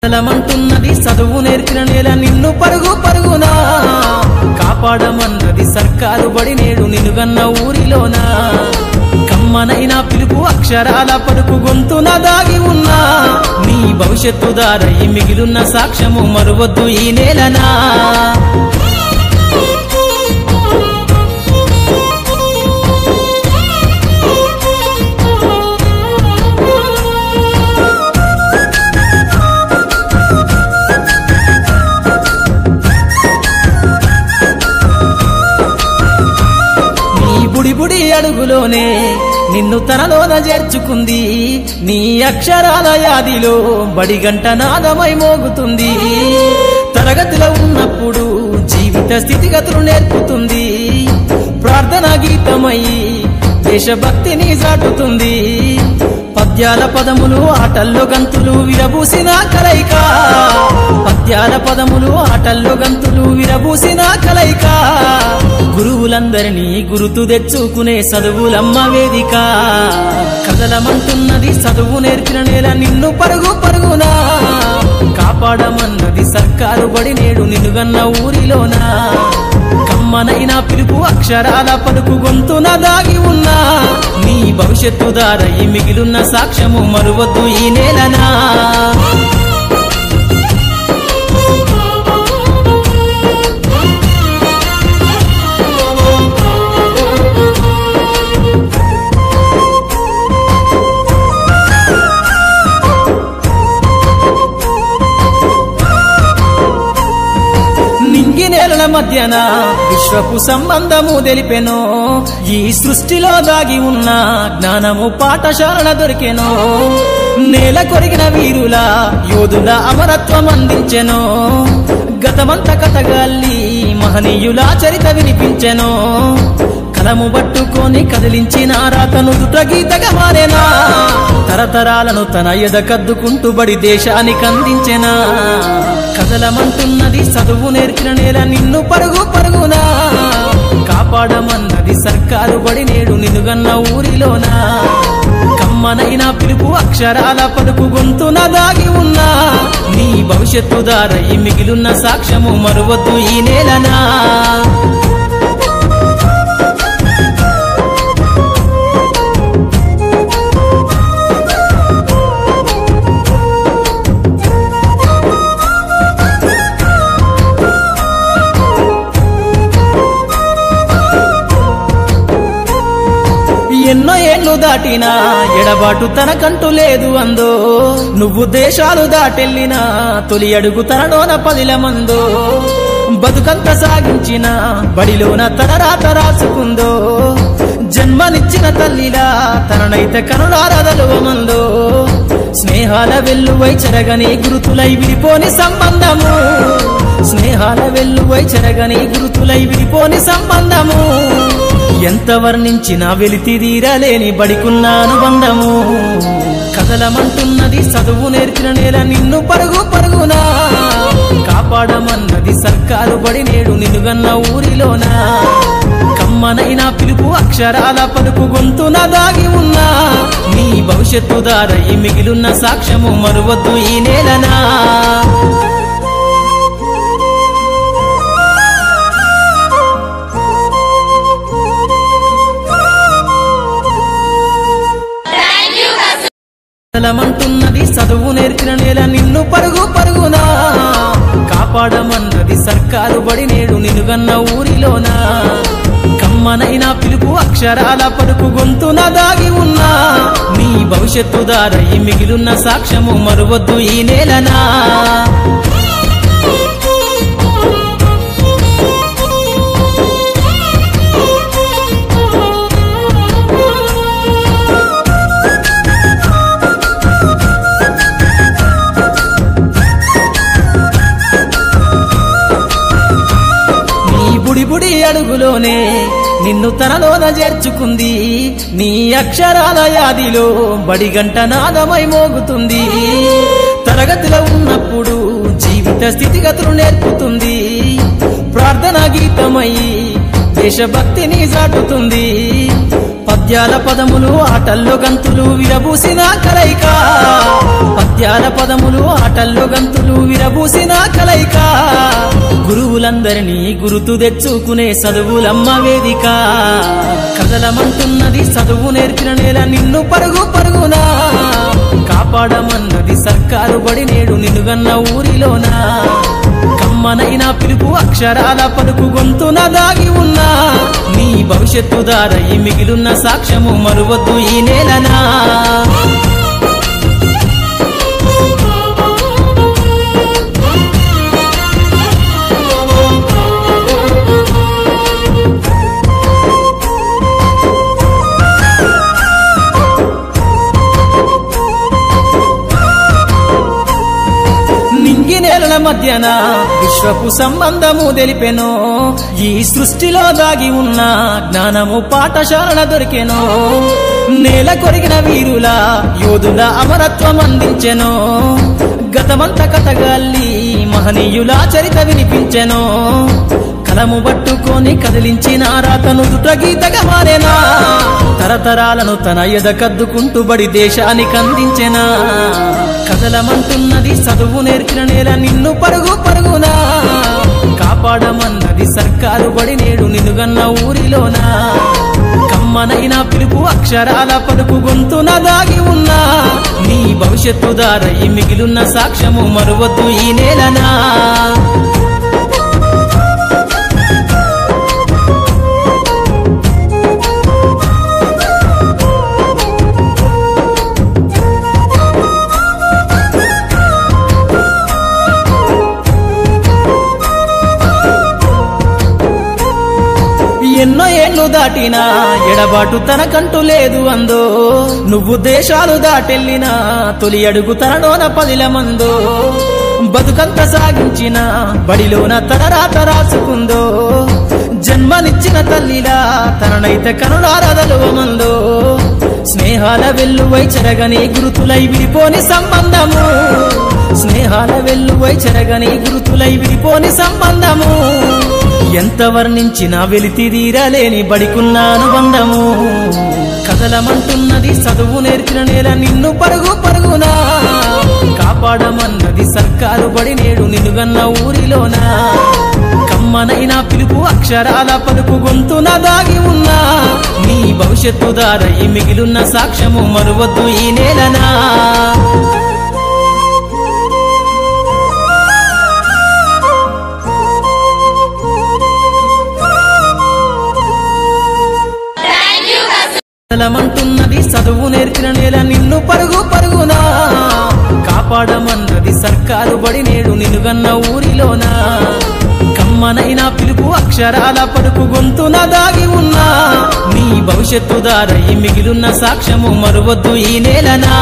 కదలమంటున్నది చదువు నేర్పిన నేల నిన్ను పరుగు పరుగునా కాపాడమన్నది సర్కారు బడి నేడు నిన్నుగన్న ఊరిలోనా కమ్మనైనా పిలుపు అక్షరాల పలుకు గొంతున దాగి ఉన్నా నీ భవిష్యత్తు దారై మిగిలున్న సాక్ష్యము మరువద్దు ఈ నేలనా బుడి అడుగులోనే నిన్ను తనలోన చేర్చుకుంది నీ అక్షరాల యాదిలో బడిగంట నాదమై మోగుతుంది తరగతిలో ఉన్నప్పుడు జీవిత స్థితిగతులు నేర్పుతుంది ప్రార్థనా గీతమై దేశభక్తిని చాటుతుంది పద్యాల పదములు ఆటల్లో గంతులు విరబూసిన కలయిక పద్యాల పదములు ఆటల్లో గంతులు విరబూసిన కలయిక గురువులందరినీ గురుతు తెచ్చుకునే చదువులమ్మ వేదిక కదలమంటున్నది చదువు నేర్పిన నేల నిన్ను పరుగు పరుగునా కాపాడమన్నది సర్కారు బడి నేడు నిన్నుగన్న ఊరిలోనా కమ్మనైనా పిలుపు అక్షరాల పలుకు గొంతున దాగి ఉన్నా నీ భవిష్యత్తు దారై మిగిలున్న సాక్ష్యము మరువద్దు ఈ నేలనా నేలల మధ్యన విశ్వపు సంబంధము తెలిపెనో ఈ సృష్టిలో దాగి ఉన్న జ్ఞానము పాఠశాలన దొరికెనో నేల కొరిగిన వీరుల యోధుల అమరత్వం అందించెనో గతమంత కథగాల్లి మహనీయుల చరిత వినిపించెనో కలము పట్టుకొని కదిలించిన రాతను దుట గీతగా మారేనా తరతరాలను తన ఎద కద్దుకుంటూ బడి దేశానికి అందించెనా కదలమంటున్నది చదువు నేర్పిన నేల నిన్ను పరుగు పరుగునా కాపాడమన్నది సర్కారు బడి నేడు నిన్నుగన్న ఊరిలోనా కమ్మనైనా పిలుపు అక్షరాల పలుకు గొంతున దాగి ఉన్నా నీ భవిష్యత్తు దారై మిగిలున్న సాక్ష్యము మరువద్దు ఈ నేలనా ఎన్నో ఏళ్ళు దాటినా ఎడబాటు తనకంటూ లేదు అందో నువ్వు దేశాలు దాటెళ్ళినా తొలి అడుగు తనలోన పదిలమందో బతుకంత సాగించిన బడిలోన తన రాత రాసుకుందో జన్మనిచ్చిన తల్లిలా తననైతే కనులారదలువమందో స్నేహాల వెల్లువై చెరగని గురుతులై విడిపోని సంబంధము స్నేహాల వెల్లువై చెరగని గురుతులై విడిపోని సంబంధము ఎంత వర్ణించినా వెలితిరీరలేని బడికున్న అనుబంధము కదలమంటున్నది చదువు నేర్పిన నేల నిన్ను పరుగు పరుగునా కాపాడమన్నది సర్కారు బడి నేడు నిన్నుగన్న ఊరిలోనా కమ్మనైనా పిలుపు అక్షరాల పలుకు గొంతున దాగి ఉన్నా నీ భవిష్యత్తు దారై మిగిలున్న సాక్ష్యము మరువద్దు ఈ నేలనా కదలమంటున్నది చదువు నేర్పిన నేల నిన్ను పరుగు పరుగునా కాపాడమన్నది సర్కారు బడి నేడు నిన్నుగన్న ఊరిలోనా కమ్మనైనా పిలుపు అక్షరాల పలుకు గొంతున దాగి ఉన్నా నీ భవిష్యత్తు దారై మిగిలున్న సాక్ష్యము మరువద్దు ఈ నేలనా బుడి అడుగులోనే నిన్ను తనలోన చేర్చుకుంది నీ అక్షరాల యాదిలో బడిగంట నాదమై మోగుతుంది తరగతిలో ఉన్నప్పుడు జీవిత స్థితిగతులు నేర్పుతుంది ప్రార్థనా గీతమై దేశభక్తిని చాటుతుంది పద్యాల పదములు ఆటల్లో గంతులు విరబూసిన కలయిక పద్యాల పదములు ఆటల్లో గంతులు విరబూసిన కలయిక గురువులందరినీ గురుతు తెచ్చుకునే చదువులమ్మ వేదిక కదలమంటున్నది చదువు నేర్పిన నేల నిన్ను పరుగు పరుగునా కాపాడమన్నది సర్కారు బడి నేడు నిన్నుగన్న ఊరిలోనా కమ్మనైనా పిలుపు అక్షరాల పలుకు గొంతున దాగి ఉన్నా నీ భవిష్యత్తు దారయి మిగిలున్న సాక్ష్యము మరువద్దు ఈ నేలనా నేలల మధ్యన విశ్వపు సంబంధము తెలిపెనో ఈ సృష్టిలో దాగి ఉన్న జ్ఞానము పాఠశాలల దొరికెనో నేల కొరిగిన వీరుల యోధుల అమరత్వం అందించెనో గతమంత కథగాల్లి మహనీయుల చరిత వినిపించెనో కలము పట్టుకొని కదిలించిన రాతను దుట గీతగా మారేనా తరతరాలను తన ఎద కద్దుకుంటూ బడి దేశానికి అందించెనా కదలమంటున్నది చదువు నేర్పిన నేల నిన్ను పరుగు పరుగునా కాపాడమన్నది సర్కారు బడి నేడు నిన్నుగన్న ఊరిలోనా కమ్మనైనా పిలుపు అక్షరాల పలుకు గొంతున దాగి ఉన్నా నీ భవిష్యత్తు దారయి మిగిలున్న సాక్ష్యము మరువద్దు ఈ నేలనా ఎన్నో ఏళ్ళు దాటినా ఎడబాటు తనకంటూ లేదు అందో నువ్వు దేశాలు దాటెళ్ళినా తొలి అడుగు తనలోన పదిల మందో బతుకంత సాగించిన బడిలోన తన రాత రాసుకుందో జన్మనిచ్చిన తల్లిలా తననైతే కనులారదలువమందో స్నేహాల వెల్లువై చెరగని గురుతులై విడిపోని సంబంధము స్నేహాల వెల్లువై చెరగని గురుతులై విడిపోని సంబంధము ఎంత వర్ణించినా వెలితిదీరలేని బడికున్న అనుబంధము కదలమంటున్నది చదువు నేర్పిన నేల నిన్ను పరుగు పరుగునా కాపాడమన్నది సర్కారు బడి నేడు నిన్నుగన్న ఊరిలోనా కమ్మనైనా పిలుపు అక్షరాల పలుకు గొంతున దాగి ఉన్నా నీ భవిష్యత్తు దారయి మిగిలున్న సాక్ష్యము మరువద్దు ఈ నేలనా కదలమంటున్నది చదువు నేర్పిన నేల నిన్ను పరుగు పరుగునా కాపాడమన్నది సర్కారు బడి నేడు నిన్నుగన్న ఊరిలోనా కమ్మనైనా పిలుపు అక్షరాల పలుకు గొంతున దాగి ఉన్నా నీ భవిష్యత్తు దారయి మిగిలున్న సాక్ష్యము మరువద్దు ఈ నేలనా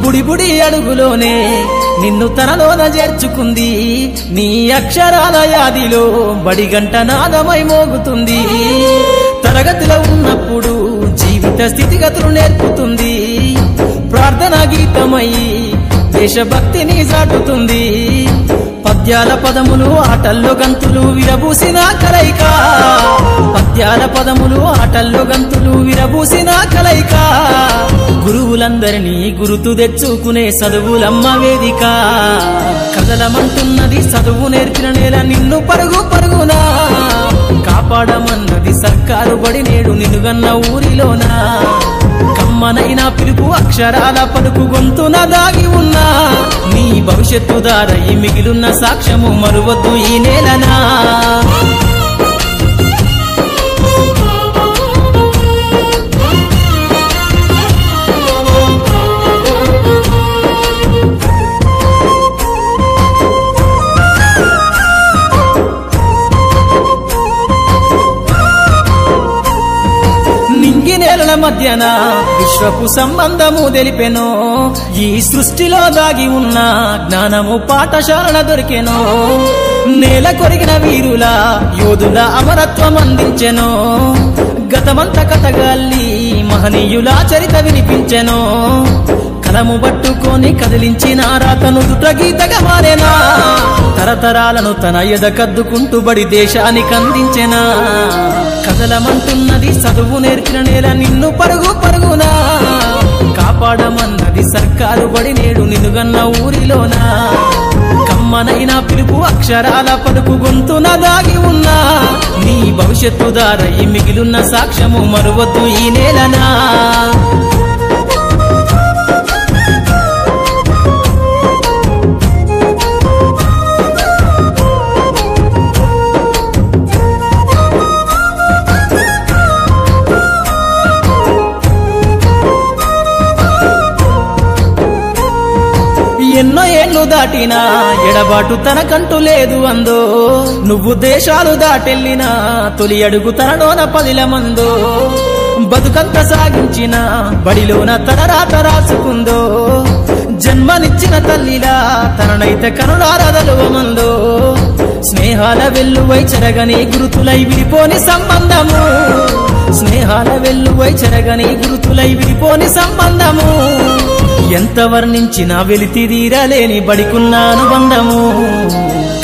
బుడి బుడి అడుగులోనే నిన్ను తనలోన చేర్చుకుంది నీ అక్షరాల యాదిలో బడిగంట నాదమై మోగుతుంది తరగతిలో ఉన్నప్పుడు జీవిత స్థితిగతులు నేర్పుతుంది ప్రార్థన గీతమై దేశభక్తిని చాటుతుంది పద్యాల పదములు ఆటల్లో గంతులు విరబూసిన కలయిక పద్యాల పదములు ఆటల్లో గంతులు విరబూసిన కలయిక గురువులందరినీ గురుతు తెచ్చుకునే చదువులమ్మ వేదిక కదలమంటున్నది చదువు నేర్పిన నేల నిన్ను పరుగు పరుగునా కాపాడమన్నది సర్కారు బడి నేడు నిన్నుగన్న ఊరిలోనా కమ్మనైనా పిలుపు అక్షరాల పలుకు గొంతున దాగి ఉన్నా నీ భవిష్యత్తు దారయి మిగిలున్న సాక్ష్యము మరువద్దు ఈ నేలనా నేలల మధ్యన విశ్వపు సంబంధము తెలిపెను ఈ సృష్టిలో దాగి ఉన్న జ్ఞానము పాఠశాల దొరికెను నేల కొరిగిన వీరుల యోధుల అమరత్వం అందించెను గతమంత కథగాల్లి మహనీయుల చరిత వినిపించెను కలము పట్టుకొని కదిలించిన రాతను దుట గీతగా మారేనా తరతరాలను తన ఎద కద్దుకుంటూ బడి దేశానికి అందించెనా కదలమంటున్నది చదువు నేర్చిన నేల నిన్ను పరుగు పరుగునా కాపాడమన్నది సర్కారు బడి నేడు నిన్నుగన్న ఊరిలోనా కమ్మనైన పిలుపు అక్షరాల పలుకు గొంతున దాగి ఉన్నా నీ భవిష్యత్తు దారయి మిగిలున్న సాక్ష్యము మరువద్దు ఈ నేలనా ఎన్నో ఏళ్ళు దాటినా ఎడబాటు తనకంటూ లేదు అందో నువ్వు దేశాలు దాటెళ్ళినా తొలి అడుగు తనలోన పదిల మందో బతుకంత సాగించిన బడిలోన తన రాత రాసుకుందో జన్మనిచ్చిన తల్లిలా తననైతే కనులారదలువమందో స్నేహాల వెల్లువై చెరగని గురుతులై విడిపోని సంబంధము స్నేహాల వెల్లువై చెరగని గురుతులై విడిపోని సంబంధము ఎంత వర్ణించినా వెలితిదీరలేని బడికున్న అనుబంధము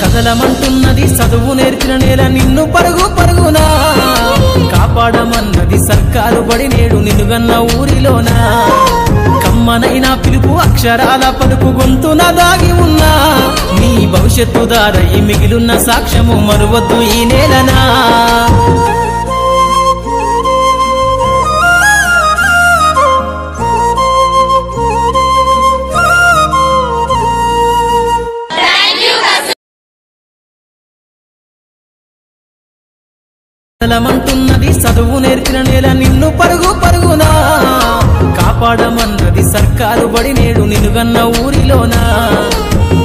కదలమంటున్నది చదువు నేర్చిన నేల నిన్ను పరుగు పరుగునా కాపాడమన్నది సర్కారు బడి నేడు నిన్నుగన్న ఊరిలోనా కమ్మనైన పిలుపు అక్షరాల పలుకు గొంతున దాగి ఉన్నా నీ భవిష్యత్తు దారయి మిగిలున్న సాక్ష్యము మరువద్దు ఈ నేలనా కదలమంటున్నది చదువు నేర్చిన నేల నిన్ను పరుగు పరుగునా కాపాడమన్నది సర్కారు బడి నేడు నిన్నుగన్న ఊరిలోనా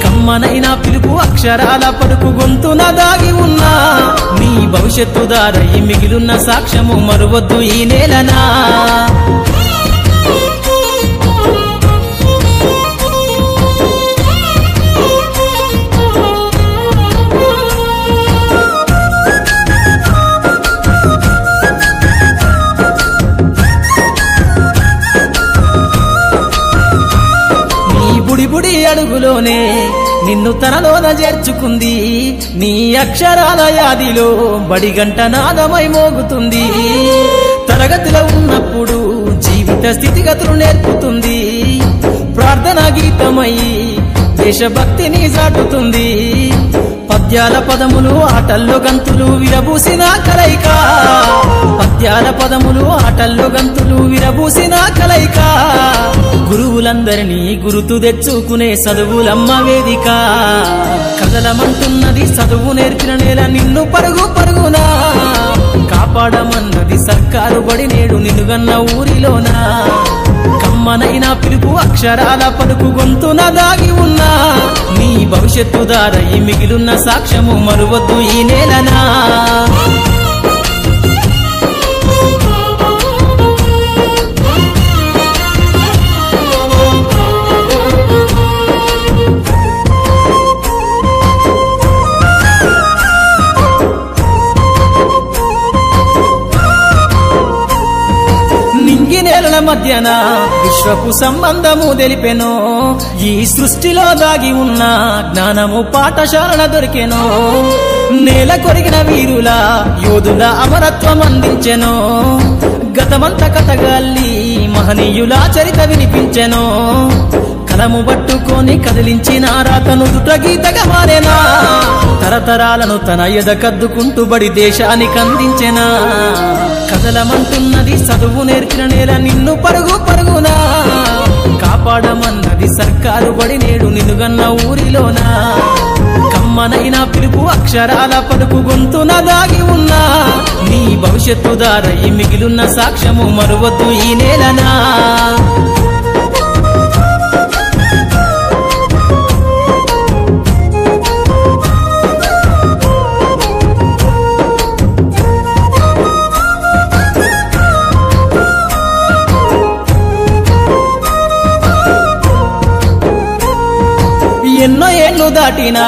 కమ్మనైన పిలుపు అక్షరాల పలుకు గొంతున దాగి ఉన్నా నీ భవిష్యత్తు దారయి మిగిలున్న సాక్ష్యము మరువద్దు ఈ నేలనా బుడి అడుగులోనే నిన్ను తనలోన చేర్చుకుంది నీ అక్షరాల యాదిలో బడిగంట నాదమై మోగుతుంది తరగతిలో ఉన్నప్పుడు జీవిత స్థితిగతులు నేర్పుతుంది ప్రార్థనా గీతమై దేశభక్తిని చాటుతుంది పద్యాల పదములు ఆటల్లో గంతులు విరబూసిన కలయిక పద్యాల పదములు ఆటల్లో గంతులు విరబూసిన కలయిక గురువులందరినీ గురుతు తెచ్చుకునే చదువులమ్మ వేదిక కదలమంటున్నది చదువు నేర్చిన నేల నిన్ను పరుగు పరుగునా కాపాడమన్నది సర్కారు బడి నేడు నిన్నుగన్న ఊరిలోనా కమ్మనైన పిలుపు అక్షరాల పలుకు గొంతున దాగి ఉన్నా నీ భవిష్యత్తు దారయి మిగిలున్న సాక్ష్యము మరువద్దు ఈ నేలనా నేలల మధ్యన విశ్వపు సంబంధము తెలిపెను ఈ సృష్టిలో దాగి ఉన్న జ్ఞానము పాఠశాల దొరికెను నేల కొరిగిన వీరుల యోధుల అమరత్వం అందించెను గతమంత కథగాల్లి మహనీయుల చరిత వినిపించెను కలము పట్టుకొని కదిలించిన రాతను దుట గీతగా మారేనా తరతరాలను తన ఎద కద్దుకుంటూ బడి దేశానికి అందించెనా కదలమంటున్నది చదువు నేర్చిన నేల నిన్ను పరుగు పరుగునా కాపాడమన్నది సర్కారు బడి నేడు నిన్నుగన్న ఊరిలోనా కమ్మనైన పిలుపు అక్షరాల పలుకు గొంతున దాగి ఉన్నా నీ భవిష్యత్తు దారయి మిగిలున్న సాక్ష్యము మరువద్దు ఈ నేలనా ఎన్నో ఏళ్ళు దాటినా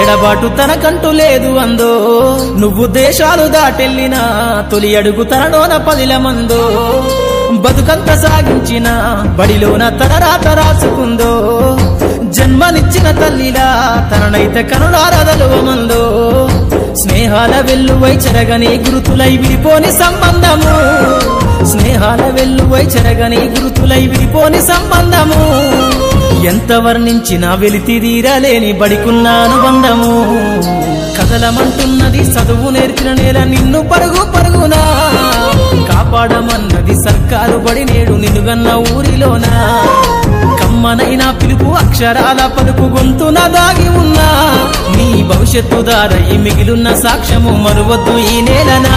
ఎడబాటు తనకంటూ లేదు అందో నువ్వు దేశాలు దాటెళ్ళినా తొలి అడుగు తనలోన 10 మందో బతుకంత సాగించిన బడిలోన తన రాత రాసుకుందో జన్మనిచ్చిన తల్లిలా తననైతే కనులారదలువమందో స్నేహాల వెల్లువై చెరగని గురుతులై విడిపోని సంబంధము స్నేహాల వెల్లువై చెరగని గురుతులై విడిపోని సంబంధము ఎంత వర్ణించినా వెలితిదీరలేని బడికున్న అనుబంధము కదలమంటున్నది చదువు నేర్చిన నేల నిన్ను పరుగు పరుగునా కాపాడమన్నది సర్కారు బడి నేడు నిన్నుగన్న ఊరిలోనా కమ్మనైనా పిలుపు అక్షరాల పలుకు గొంతున దాగి ఉన్నా నీ భవిష్యత్తు దారై మిగిలున్న సాక్ష్యము మరువద్దు ఈ నేలనా